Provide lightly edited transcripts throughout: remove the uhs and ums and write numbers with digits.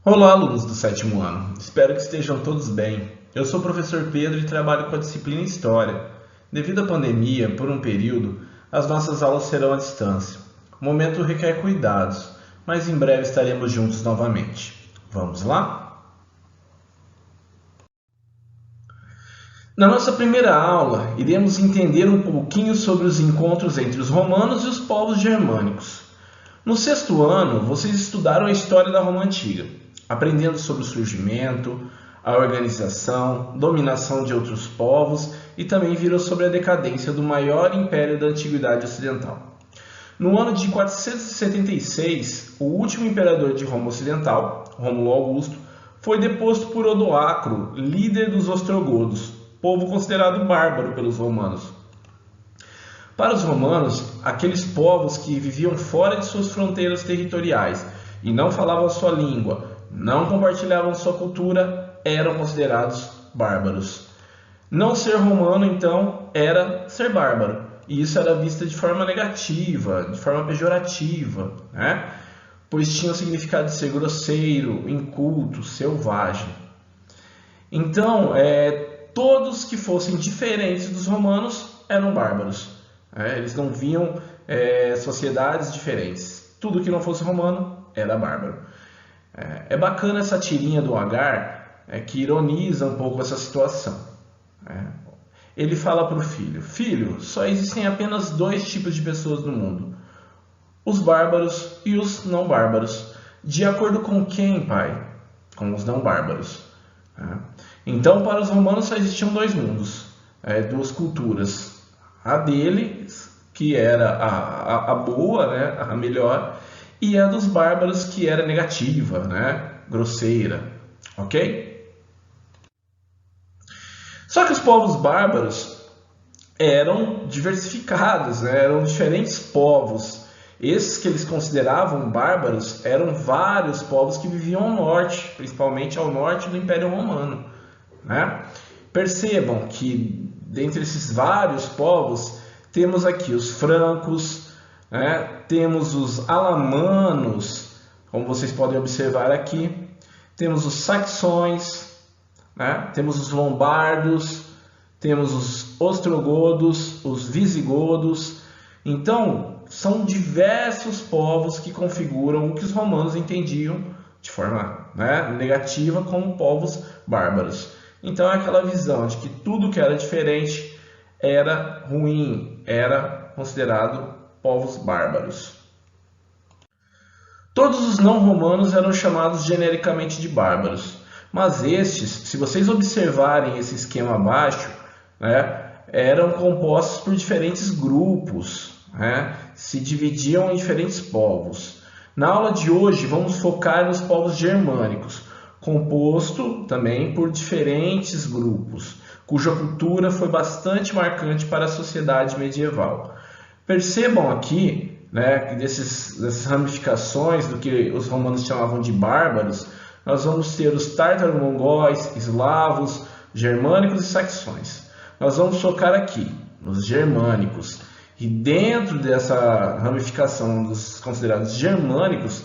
Olá, alunos do sétimo ano. Espero que estejam todos bem. Eu sou o professor Pedro e trabalho com a disciplina História. Devido à pandemia, por um período, as nossas aulas serão à distância. O momento requer cuidados, mas em breve estaremos juntos novamente. Vamos lá? Na nossa primeira aula, iremos entender um pouquinho sobre os encontros entre os romanos e os povos germânicos. No sexto ano, vocês estudaram a história da Roma Antiga, aprendendo sobre o surgimento, a organização, dominação de outros povos e também viram sobre a decadência do maior império da Antiguidade Ocidental. No ano de 476, o último imperador de Roma Ocidental, Rômulo Augusto, foi deposto por Odoacro, líder dos ostrogodos, povo considerado bárbaro pelos romanos. Para os romanos, aqueles povos que viviam fora de suas fronteiras territoriais e não falavam sua língua, não compartilhavam sua cultura, eram considerados bárbaros. Não ser romano, então, era ser bárbaro. E isso era visto de forma negativa, de forma pejorativa, né? Pois tinha o significado de ser grosseiro, inculto, selvagem. Então, todos que fossem diferentes dos romanos eram bárbaros. Eles não viam sociedades diferentes. Tudo que não fosse romano era bárbaro. É bacana essa tirinha do Agar, que ironiza um pouco essa situação. Ele fala para o filho: Filho, só existem apenas dois tipos de pessoas no mundo: os bárbaros e os não bárbaros. De acordo com quem, pai? Com os não bárbaros. Então, para os romanos só existiam dois mundos, duas culturas. A deles, que era a boa, né, a melhor, e a dos bárbaros, que era negativa, né, grosseira, ok? Só que os povos bárbaros eram diversificados, né, eram diferentes povos. Esses que eles consideravam bárbaros eram vários povos que viviam ao norte, principalmente ao norte do Império Romano, né? Percebam que dentre esses vários povos temos aqui os francos, né? Temos os alamanos, como vocês podem observar aqui, temos os saxões, né? Temos os lombardos, temos os ostrogodos, os visigodos. Então, são diversos povos que configuram o que os romanos entendiam de forma, né, negativa como povos bárbaros. Então é aquela visão de que tudo que era diferente era ruim, era considerado povos bárbaros. Todos os não romanos eram chamados genericamente de bárbaros, mas estes, se vocês observarem esse esquema abaixo, né, eram compostos por diferentes grupos, né, se dividiam em diferentes povos. Na aula de hoje vamos focar nos povos germânicos, composto também por diferentes grupos, cuja cultura foi bastante marcante para a sociedade medieval. Percebam aqui, né, que dessas ramificações do que os romanos chamavam de bárbaros, nós vamos ter os tártaro-mongóis, eslavos, germânicos e saxões. Nós vamos focar aqui nos germânicos. E dentro dessa ramificação dos considerados germânicos,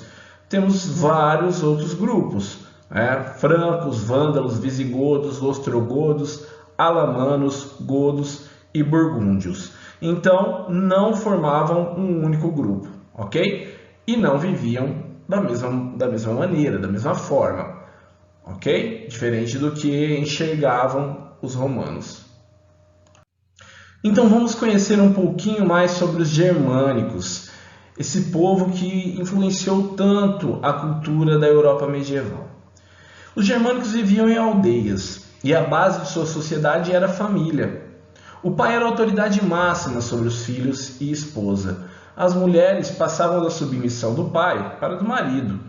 temos vários outros grupos, né? Francos, vândalos, visigodos, ostrogodos, alamanos, godos e burgúndios. Então, não formavam um único grupo, ok? E não viviam da mesma maneira, da mesma forma, ok? Diferente do que enxergavam os romanos. Então vamos conhecer um pouquinho mais sobre os germânicos, esse povo que influenciou tanto a cultura da Europa medieval. Os germânicos viviam em aldeias e a base de sua sociedade era a família. O pai era a autoridade máxima sobre os filhos e esposa. As mulheres passavam da submissão do pai para a do marido.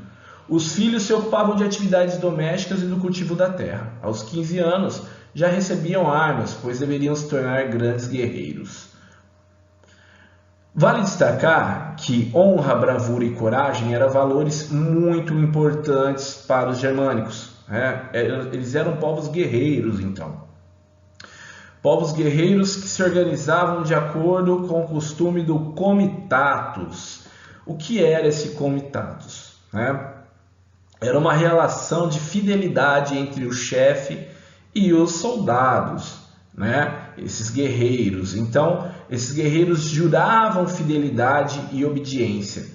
Os filhos se ocupavam de atividades domésticas e do cultivo da terra. Aos 15 anos, já recebiam armas, pois deveriam se tornar grandes guerreiros. Vale destacar que honra, bravura e coragem eram valores muito importantes para os germânicos. Eles eram povos guerreiros, então. Povos guerreiros que se organizavam de acordo com o costume do comitatus. O que era esse comitatus? era uma relação de fidelidade entre o chefe e os soldados, né? Esses guerreiros. Então, esses guerreiros juravam fidelidade e obediência.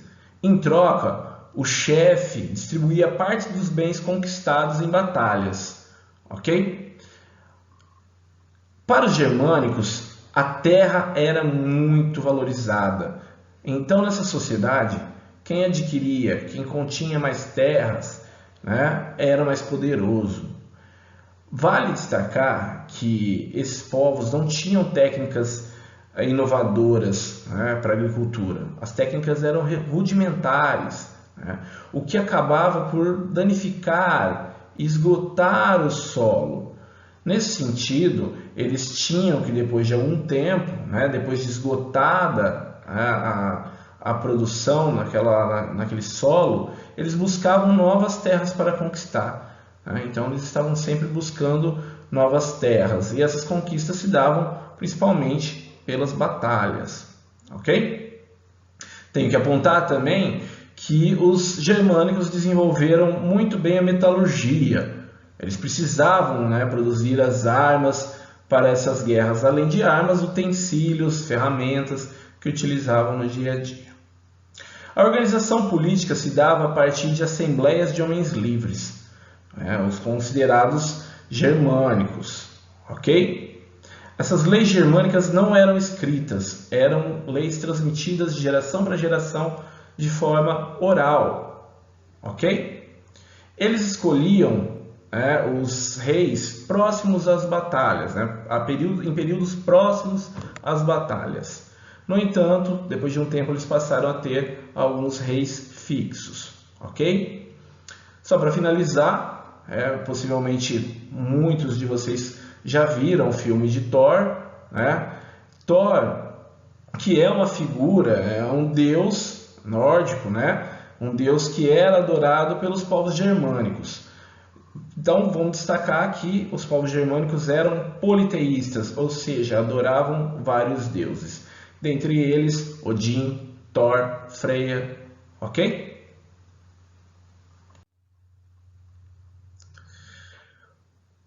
Em troca, o chefe distribuía parte dos bens conquistados em batalhas, ok? Para os germânicos, a terra era muito valorizada. Então, nessa sociedade, quem adquiria, quem continha mais terras, né, era mais poderoso. Vale destacar que esses povos não tinham técnicas inovadoras, né, para a agricultura. As técnicas eram rudimentares, né, o que acabava por danificar e esgotar o solo. Nesse sentido, eles tinham que, depois de algum tempo, né, depois de esgotada a produção naquele solo, eles buscavam novas terras para conquistar. Então eles estavam sempre buscando novas terras, e essas conquistas se davam principalmente pelas batalhas, ok? Tenho que apontar também que os germânicos desenvolveram muito bem a metalurgia. Eles precisavam, né, produzir as armas para essas guerras, além de armas, utensílios, ferramentas que utilizavam no dia a dia. A organização política se dava a partir de assembleias de homens livres, os considerados germânicos, ok? Essas leis germânicas não eram escritas, eram leis transmitidas de geração para geração de forma oral, ok? Eles escolhiam os reis próximos às batalhas, em períodos próximos às batalhas. No entanto, depois de um tempo, eles passaram a ter alguns reis fixos, ok? Só para finalizar, possivelmente muitos de vocês já viram o filme de Thor, né? Thor, que é uma figura, é um deus nórdico, né? Um deus que era adorado pelos povos germânicos. Então, vamos destacar que os povos germânicos eram politeístas, ou seja, adoravam vários deuses. Dentre eles, Odin, Thor, Freya, ok?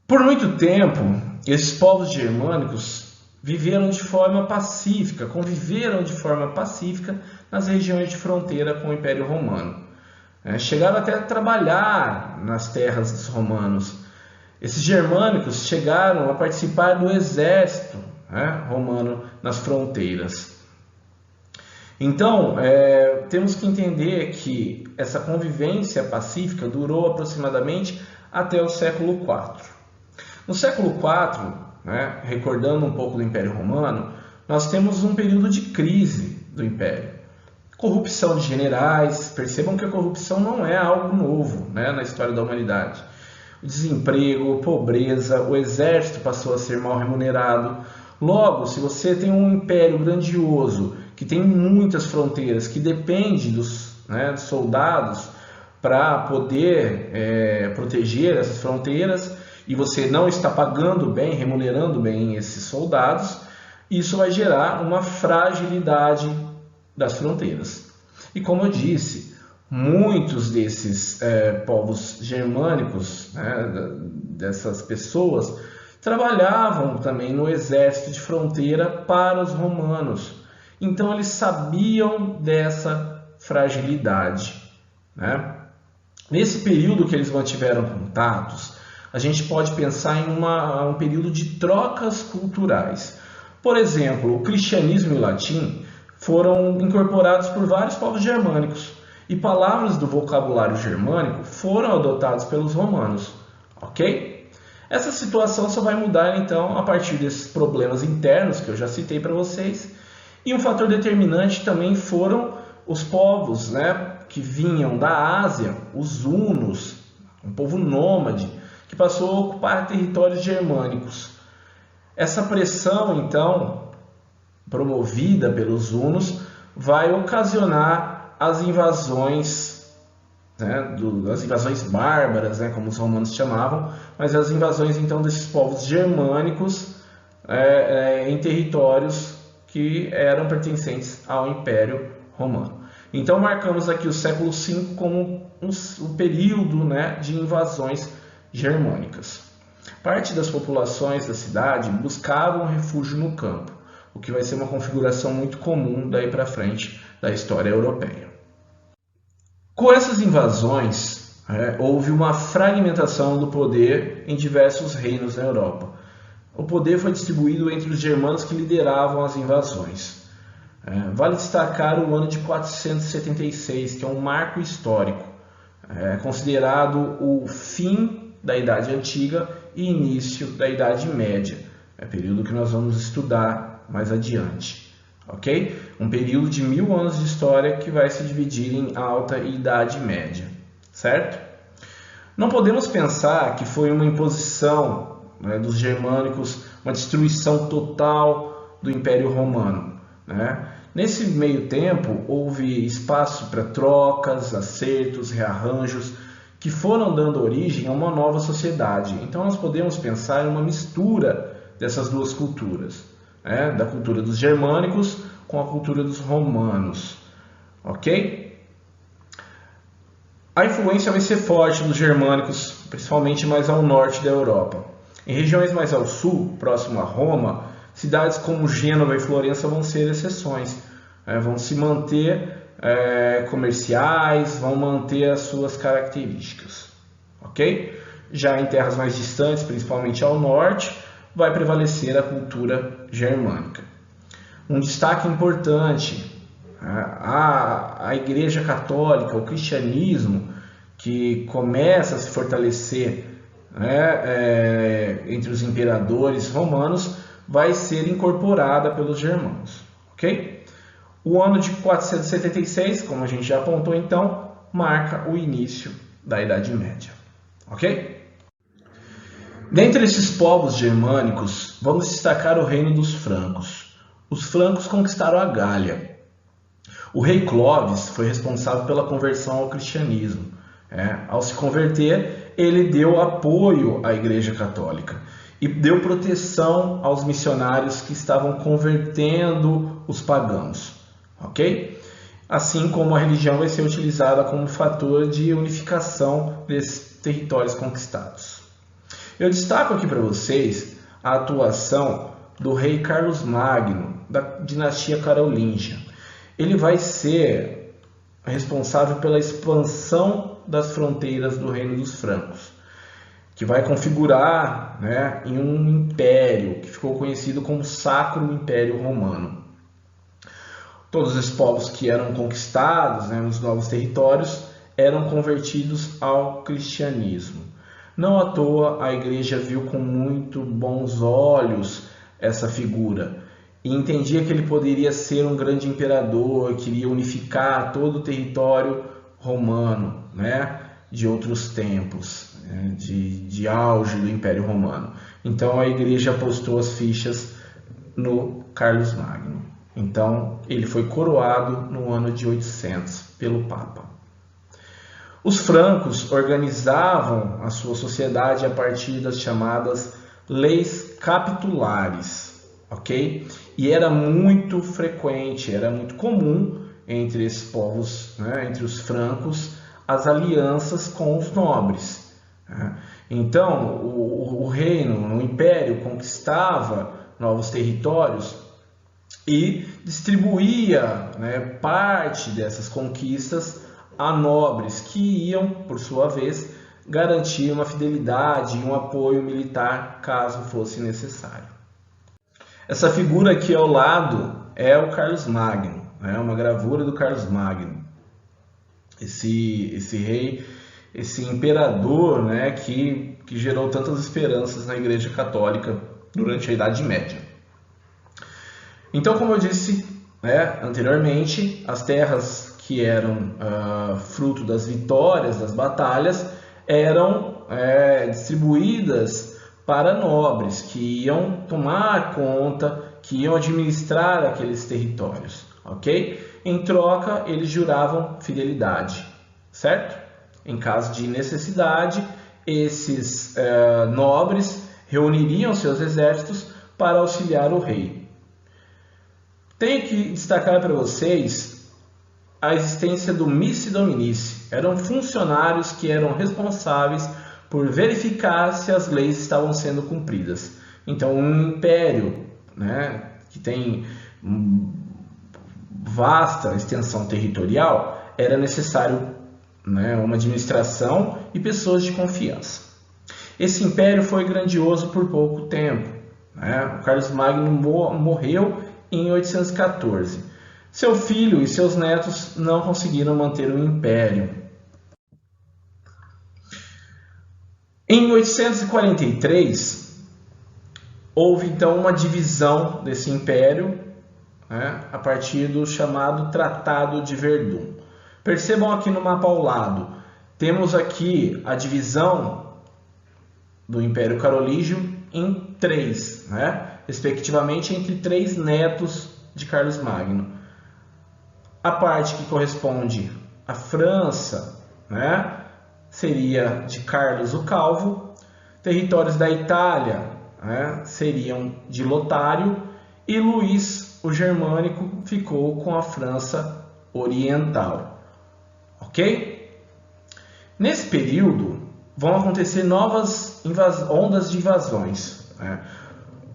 Por muito tempo, esses povos germânicos viveram de forma pacífica, conviveram de forma pacífica nas regiões de fronteira com o Império Romano. Chegaram até a trabalhar nas terras dos romanos. Esses germânicos chegaram a participar do exército romano nas fronteiras. Então, temos que entender que essa convivência pacífica durou aproximadamente até o século IV. No século IV, recordando um pouco do Império Romano, nós temos um período de crise do Império. Corrupção de generais, percebam que a corrupção não é algo novo, na história da humanidade. O desemprego, pobreza, o exército passou a ser mal remunerado. Logo, se você tem um império grandioso, que tem muitas fronteiras, que depende dos soldados para poder proteger essas fronteiras, e você não está pagando bem, remunerando bem esses soldados, isso vai gerar uma fragilidade das fronteiras. E como eu disse, muitos desses povos germânicos, dessas pessoas, trabalhavam também no exército de fronteira para os romanos. Então eles sabiam dessa fragilidade. Nesse período que eles mantiveram contatos, a gente pode pensar em um período de trocas culturais. Por exemplo, o cristianismo e o latim foram incorporados por vários povos germânicos, e palavras do vocabulário germânico foram adotadas pelos romanos, ok? Essa situação só vai mudar então a partir desses problemas internos que eu já citei para vocês, e um fator determinante também foram os povos que vinham da Ásia, os hunos, um povo nômade que passou a ocupar territórios germânicos. Essa pressão então promovida pelos hunos vai ocasionar as invasões, as invasões bárbaras, como os romanos chamavam, mas as invasões então desses povos germânicos em territórios que eram pertencentes ao Império Romano. Então marcamos aqui o século V como um período, né, de invasões germânicas. Parte das populações da cidade buscavam refúgio no campo, o que vai ser uma configuração muito comum daí para frente da história europeia. Com essas invasões, houve uma fragmentação do poder em diversos reinos na Europa. O poder foi distribuído entre os germanos que lideravam as invasões. Vale destacar o ano de 476, que é um marco histórico, considerado o fim da Idade Antiga e início da Idade Média, período que nós vamos estudar mais adiante. Ok? Um período de 1000 anos de história que vai se dividir em Alta e Idade Média, certo? Não podemos pensar que foi uma imposição, né, dos germânicos, uma destruição total do Império Romano, né? Nesse meio tempo, houve espaço para trocas, acertos, rearranjos, que foram dando origem a uma nova sociedade. Então nós podemos pensar em uma mistura dessas duas culturas, da cultura dos germânicos com a cultura dos romanos, ok? A influência vai ser forte dos germânicos, principalmente mais ao norte da Europa. Em regiões mais ao sul, próximo a Roma, cidades como Gênova e Florença vão ser exceções, vão se manter comerciais, vão manter as suas características, ok? Já em terras mais distantes, principalmente ao norte, vai prevalecer a cultura germânica. Um destaque importante, a Igreja Católica, o cristianismo, que começa a se fortalecer entre os imperadores romanos, vai ser incorporada pelos germanos, ok? O ano de 476, como a gente já apontou então, marca o início da Idade Média, ok? Dentre esses povos germânicos, vamos destacar o reino dos francos. Os francos conquistaram a Gália. O rei Clovis foi responsável pela conversão ao cristianismo. Ao se converter, ele deu apoio à Igreja Católica e deu proteção aos missionários que estavam convertendo os pagãos, ok? Assim como a religião vai ser utilizada como fator de unificação desses territórios conquistados. Eu destaco aqui para vocês a atuação do rei Carlos Magno, da dinastia carolíngia. Ele vai ser responsável pela expansão das fronteiras do reino dos francos, que vai configurar, em um império que ficou conhecido como Sacro Império Romano. Todos esses povos que eram conquistados, nos novos territórios, eram convertidos ao cristianismo. Não à toa a igreja viu com muito bons olhos essa figura e entendia que ele poderia ser um grande imperador, que iria unificar todo o território romano, de outros tempos, de auge do Império Romano. Então a igreja apostou as fichas no Carlos Magno. Então ele foi coroado no ano de 800 pelo Papa. Os francos organizavam a sua sociedade a partir das chamadas leis capitulares, ok? E era muito frequente, era muito comum entre esses povos, entre os francos, as alianças com os nobres. Então, o reino, o império, conquistava novos territórios e distribuía parte dessas conquistas a nobres que iam, por sua vez, garantir uma fidelidade e um apoio militar caso fosse necessário. Essa figura aqui ao lado é o Carlos Magno, uma gravura do Carlos Magno. Esse rei, esse imperador, que gerou tantas esperanças na Igreja Católica durante a Idade Média. Então, como eu disse anteriormente, as terras que eram fruto das vitórias, das batalhas, eram distribuídas para nobres que iam tomar conta, que iam administrar aqueles territórios, ok? Em troca, eles juravam fidelidade, certo? Em caso de necessidade, esses nobres reuniriam seus exércitos para auxiliar o rei. Tenho que destacar para vocês a existência do Missi Dominici. Eram funcionários que eram responsáveis por verificar se as leis estavam sendo cumpridas. Então, um império, né, que tem vasta extensão territorial, era necessário, né, uma administração e pessoas de confiança. Esse império foi grandioso por pouco tempo, né? O Carlos Magno morreu em 814. Seu filho e seus netos não conseguiram manter o império. Em 843, houve então uma divisão desse império, né, a partir do chamado Tratado de Verdun. Percebam aqui no mapa ao lado, temos aqui a divisão do Império Carolígio em três, né, respectivamente entre três netos de Carlos Magno. A parte que corresponde à França, né, seria de Carlos o Calvo, territórios da Itália, né, seriam de Lotário, e Luís o Germânico ficou com a França Oriental. Ok? Nesse período vão acontecer novas ondas de invasões, né?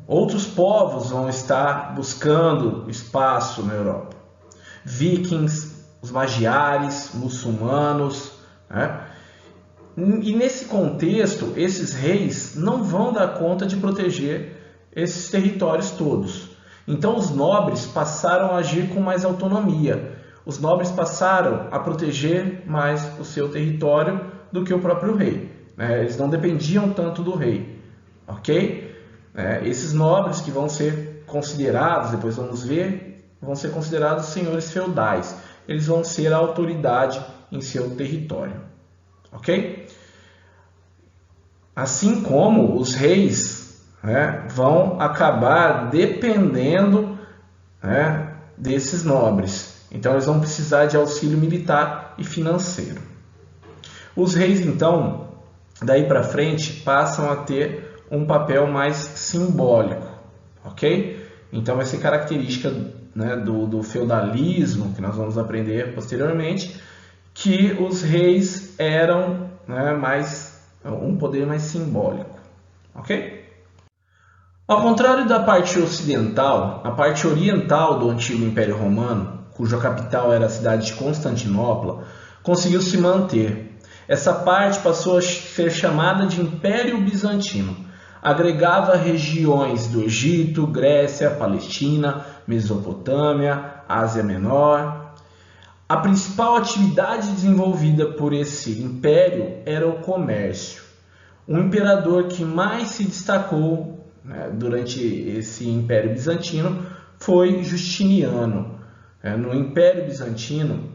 Outros povos vão estar buscando espaço na Europa. Vikings, os magiares, muçulmanos, né? E nesse contexto, esses reis não vão dar conta de proteger esses territórios todos. Então os nobres passaram a agir com mais autonomia. Os nobres passaram a proteger mais o seu território do que o próprio rei, né? Eles não dependiam tanto do rei, ok? Esses nobres que vão ser considerados, depois vamos ver, vão ser considerados senhores feudais. Eles vão ser a autoridade em seu território, ok? Assim como os reis, né, vão acabar dependendo, né, desses nobres. Então eles vão precisar de auxílio militar e financeiro. Os reis, então, daí para frente, passam a ter um papel mais simbólico, ok? Então vai ser característica, né, do feudalismo, que nós vamos aprender posteriormente, que os reis eram, né, um poder mais simbólico, ok? Ao contrário da parte ocidental, a parte oriental do antigo Império Romano, cuja capital era a cidade de Constantinopla, conseguiu se manter. Essa parte passou a ser chamada de Império Bizantino. Agregava regiões do Egito, Grécia, Palestina, Mesopotâmia, Ásia Menor. A principal atividade desenvolvida por esse império era o comércio. O imperador que mais se destacou, né, durante esse Império Bizantino foi Justiniano. No Império Bizantino,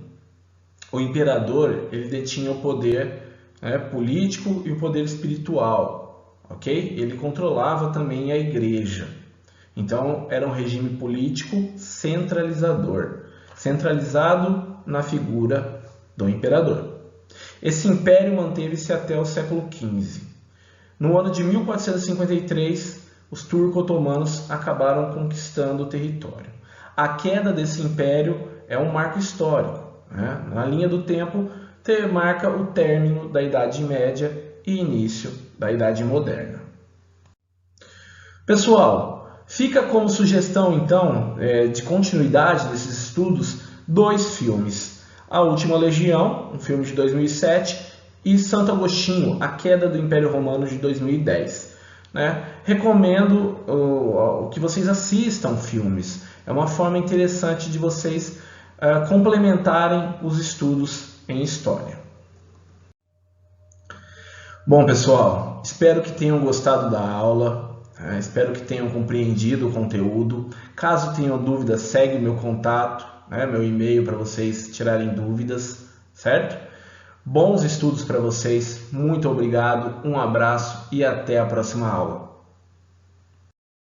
o imperador ele detinha o poder, né, político e o poder espiritual, ok? Ele controlava também a igreja. Então era um regime político centralizador, centralizado na figura do imperador. Esse império manteve-se até o século XV. No ano de 1453, os turco-otomanos acabaram conquistando o território. A queda desse império é um marco histórico, né? Na linha do tempo, marca o término da Idade Média e início da Idade Moderna. Pessoal, fica como sugestão, então, de continuidade desses estudos, 2 filmes. A Última Legião, um filme de 2007, e Santo Agostinho, A Queda do Império Romano, de 2010. Né? Recomendo que vocês assistam filmes. É uma forma interessante de vocês complementarem os estudos em história. Bom, pessoal, espero que tenham gostado da aula. Espero que tenham compreendido o conteúdo. Caso tenham dúvidas, segue o meu contato, né, meu e-mail para vocês tirarem dúvidas, certo? Bons estudos para vocês, muito obrigado, um abraço e até a próxima aula.